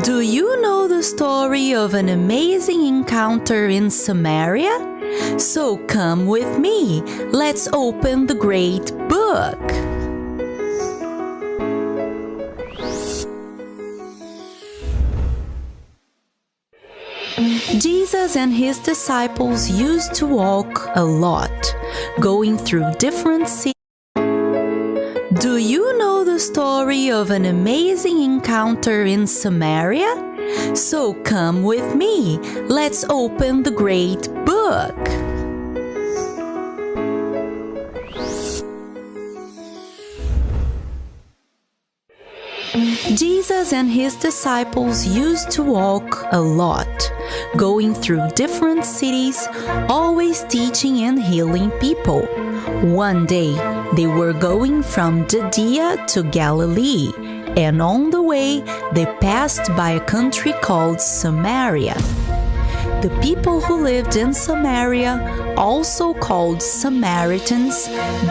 Do you know the story of an amazing encounter in Samaria? So come with me. Let's open the great book. Jesus and his disciples used to walk a lot, going through different cities. Do you know the story of an amazing encounter in Samaria? So come with me. Let's open the great book. Jesus and his disciples used to walk a lot, going through different cities, always teaching and healing people. One day, they were going from Judea to Galilee, and on the way, they passed by a country called Samaria. The people who lived in Samaria, also called Samaritans,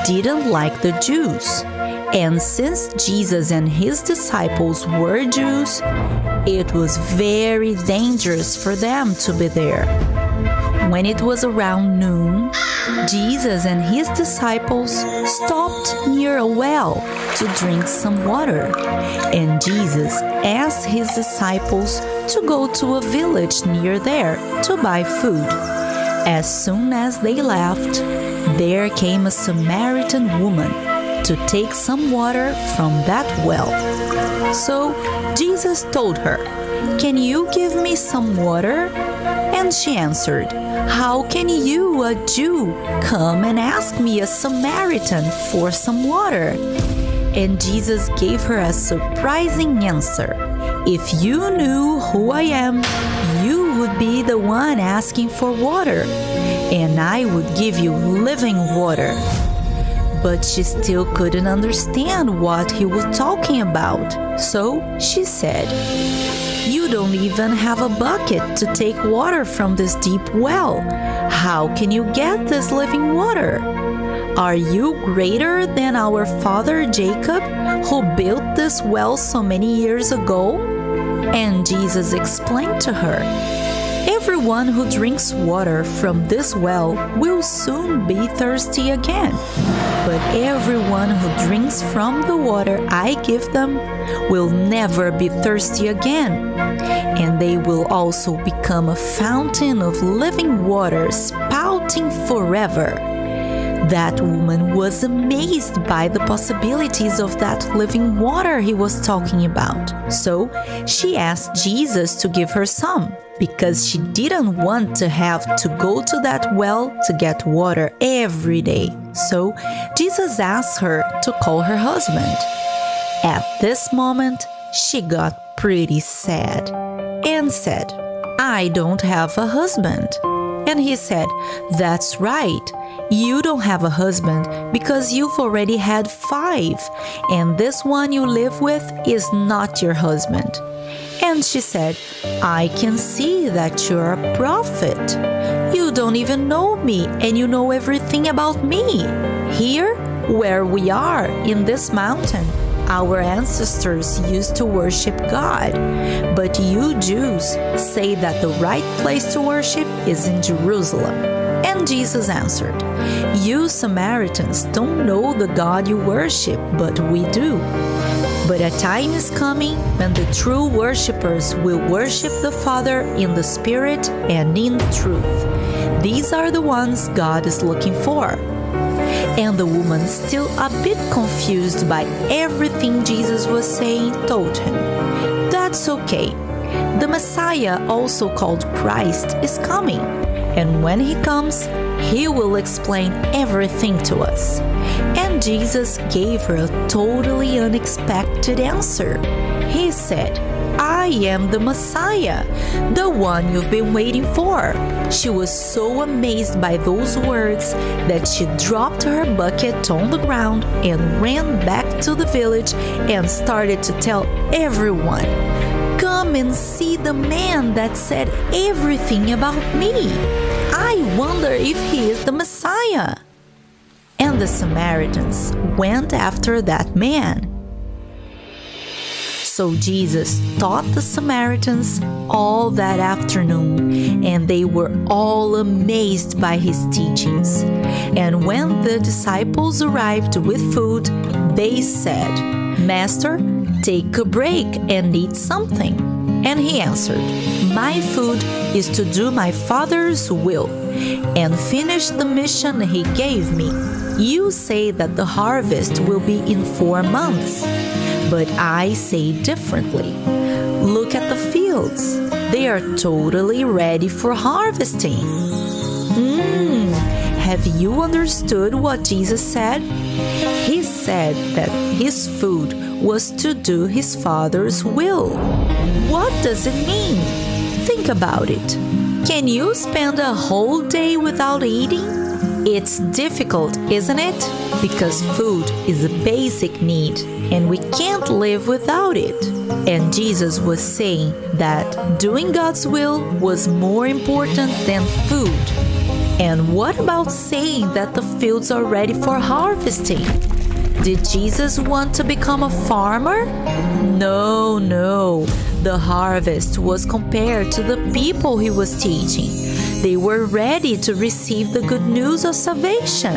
didn't like the Jews. And since Jesus and his disciples were Jews, it was very dangerous for them to be there. When it was around noon, Jesus and his disciples stopped near a well to drink some water. And Jesus asked his disciples to go to a village near there to buy food. As soon as they left, there came a Samaritan woman to take some water from that well. So Jesus told her, "Can you give me some water?" And she answered, "How can you, a Jew, come and ask me, a Samaritan, for some water?" And Jesus gave her a surprising answer. "If you knew who I am, you would be the one asking for water, and I would give you living water." But she still couldn't understand what he was talking about. So she said, "You don't even have a bucket to take water from this deep well. How can you get this living water? Are you greater than our father Jacob, who built this well so many years ago?" And Jesus explained to her, "Everyone who drinks water from this well will soon be thirsty again. But everyone who drinks from the water I give them will never be thirsty again. And they will also become a fountain of living water spouting forever." That woman was amazed by the possibilities of that living water he was talking about. So she asked Jesus to give her some, because she didn't want to have to go to that well to get water every day. So Jesus asked her to call her husband. At this moment, she got pretty sad and said, "I don't have a husband." And he said, "That's right. You don't have a husband because you've already had 5, and this one you live with is not your husband." And she said, "I can see that you're a prophet. You don't even know me, and you know everything about me. Here, where we are, in this mountain, our ancestors used to worship God. But you Jews say that the right place to worship is in Jerusalem." And Jesus answered, "You Samaritans don't know the God you worship, but we do. But a time is coming when the true worshippers will worship the Father in the Spirit and in truth. These are the ones God is looking for." And the woman, still a bit confused by everything Jesus was saying, told him, "That's okay. The Messiah, also called Christ, is coming. And when he comes, he will explain everything to us." And Jesus gave her a totally unexpected answer. He said, "I am the Messiah, the one you've been waiting for." She was so amazed by those words that she dropped her bucket on the ground and ran back to the village and started to tell everyone, "Come and see the man that said everything about me. I wonder if he is the Messiah." And the Samaritans went after that man. So Jesus taught the Samaritans all that afternoon, and they were all amazed by his teachings. And when the disciples arrived with food, they said, "Master, take a break and eat something." And he answered, "My food is to do my Father's will and finish the mission he gave me. You say that the harvest will be in 4 months, but I say differently. Look at the fields. They are totally ready for harvesting." Have you understood what Jesus said? He said that his food was to do his Father's will. What does it mean? Think about it. Can you spend a whole day without eating? It's difficult, isn't it? Because food is a basic need, and we can't live without it. And Jesus was saying that doing God's will was more important than food. And what about saying that the fields are ready for harvesting? Did Jesus want to become a farmer? No. The harvest was compared to the people he was teaching. They were ready to receive the good news of salvation.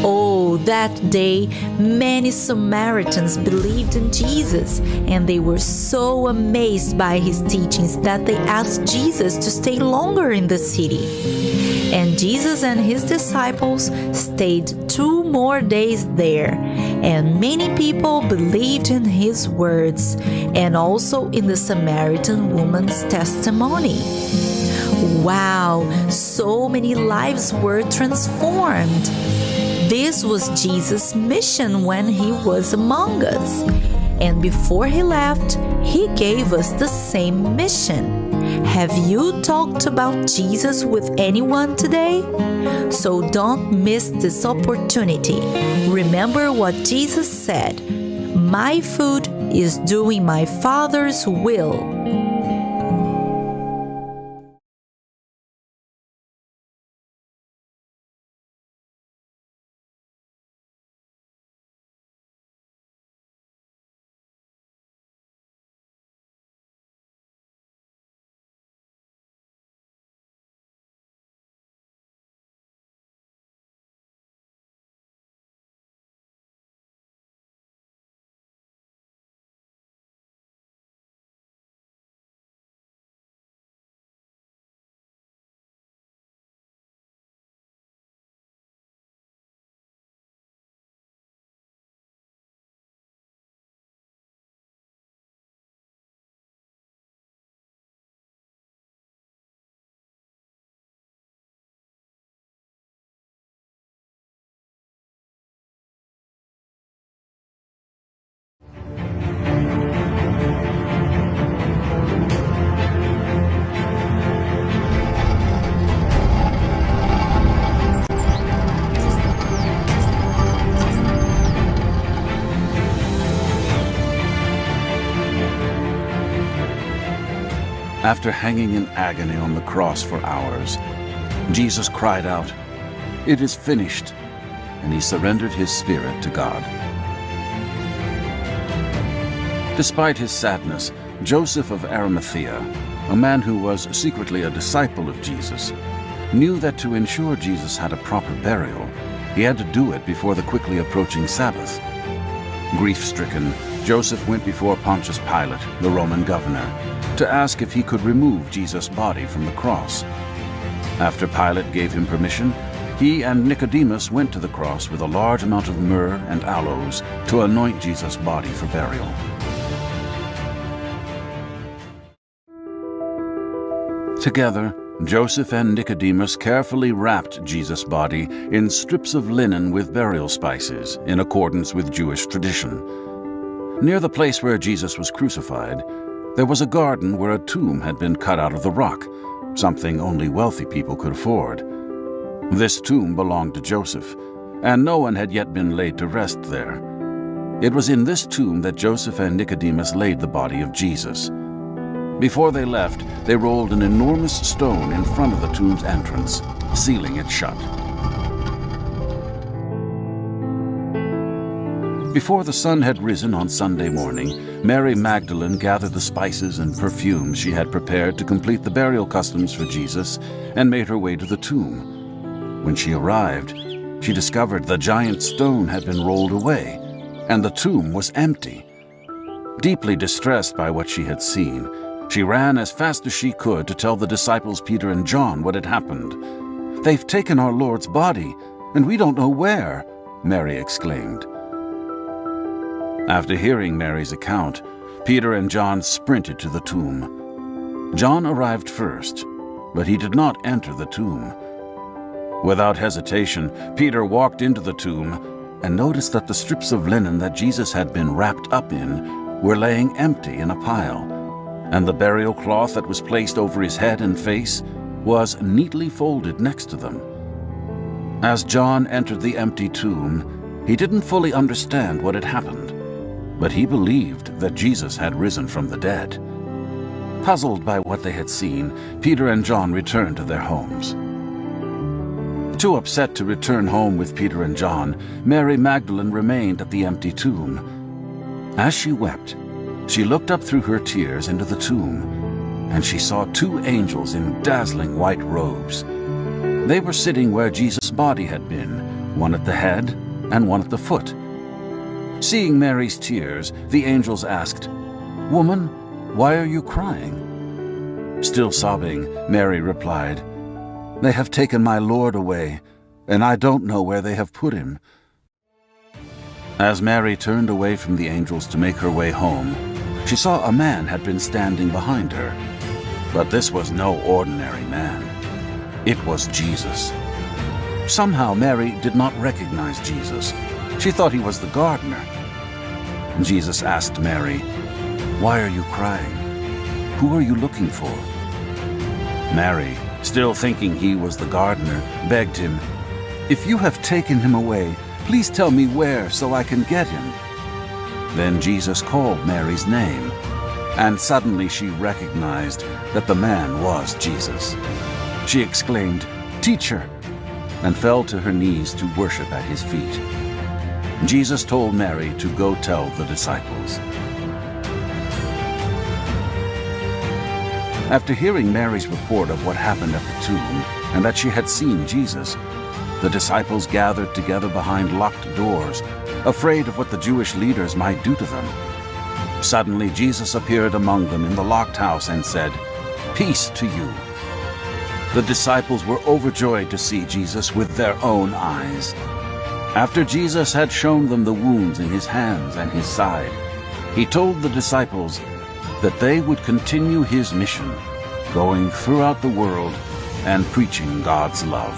Oh, that day, many Samaritans believed in Jesus, and they were so amazed by his teachings that they asked Jesus to stay longer in the city. And Jesus and his disciples stayed 2 more days there, and many people believed in his words and also in the Samaritan woman's testimony. Wow, so many lives were transformed. This was Jesus' mission when he was among us. And before he left, he gave us the same mission. Have you talked about Jesus with anyone today? So don't miss this opportunity. Remember what Jesus said, "My food is doing my Father's will." After hanging in agony on the cross for hours, Jesus cried out, "It is finished," and he surrendered his spirit to God. Despite his sadness, Joseph of Arimathea, a man who was secretly a disciple of Jesus, knew that to ensure Jesus had a proper burial, he had to do it before the quickly approaching Sabbath. Grief-stricken, Joseph went before Pontius Pilate, the Roman governor, to ask if he could remove Jesus' body from the cross. After Pilate gave him permission, he and Nicodemus went to the cross with a large amount of myrrh and aloes to anoint Jesus' body for burial. Together, Joseph and Nicodemus carefully wrapped Jesus' body in strips of linen with burial spices in accordance with Jewish tradition. Near the place where Jesus was crucified, there was a garden where a tomb had been cut out of the rock, something only wealthy people could afford. This tomb belonged to Joseph, and no one had yet been laid to rest there. It was in this tomb that Joseph and Nicodemus laid the body of Jesus. Before they left, they rolled an enormous stone in front of the tomb's entrance, sealing it shut. Before the sun had risen on Sunday morning, Mary Magdalene gathered the spices and perfumes she had prepared to complete the burial customs for Jesus and made her way to the tomb. When she arrived, she discovered the giant stone had been rolled away, and the tomb was empty. Deeply distressed by what she had seen, she ran as fast as she could to tell the disciples Peter and John what had happened. "They've taken our Lord's body, and we don't know where," Mary exclaimed. After hearing Mary's account, Peter and John sprinted to the tomb. John arrived first, but he did not enter the tomb. Without hesitation, Peter walked into the tomb and noticed that the strips of linen that Jesus had been wrapped up in were laying empty in a pile, and the burial cloth that was placed over his head and face was neatly folded next to them. As John entered the empty tomb, he didn't fully understand what had happened, but he believed that Jesus had risen from the dead. Puzzled by what they had seen, Peter and John returned to their homes. Too upset to return home with Peter and John, Mary Magdalene remained at the empty tomb. As she wept, she looked up through her tears into the tomb, and she saw two angels in dazzling white robes. They were sitting where Jesus' body had been, one at the head and one at the foot. Seeing Mary's tears, the angels asked, "Woman, why are you crying?" Still sobbing, Mary replied, "They have taken my Lord away, and I don't know where they have put him." As Mary turned away from the angels to make her way home, she saw a man had been standing behind her. But this was no ordinary man. It was Jesus. Somehow Mary did not recognize Jesus. She thought he was the gardener. Jesus asked Mary, "Why are you crying? Who are you looking for?" Mary, still thinking he was the gardener, begged him, "If you have taken him away, please tell me where so I can get him." Then Jesus called Mary's name, and suddenly she recognized that the man was Jesus. She exclaimed, "Teacher," and fell to her knees to worship at his feet. Jesus told Mary to go tell the disciples. After hearing Mary's report of what happened at the tomb and that she had seen Jesus, the disciples gathered together behind locked doors, afraid of what the Jewish leaders might do to them. Suddenly Jesus appeared among them in the locked house and said, "Peace to you." The disciples were overjoyed to see Jesus with their own eyes. After Jesus had shown them the wounds in his hands and his side, he told the disciples that they would continue his mission, going throughout the world and preaching God's love.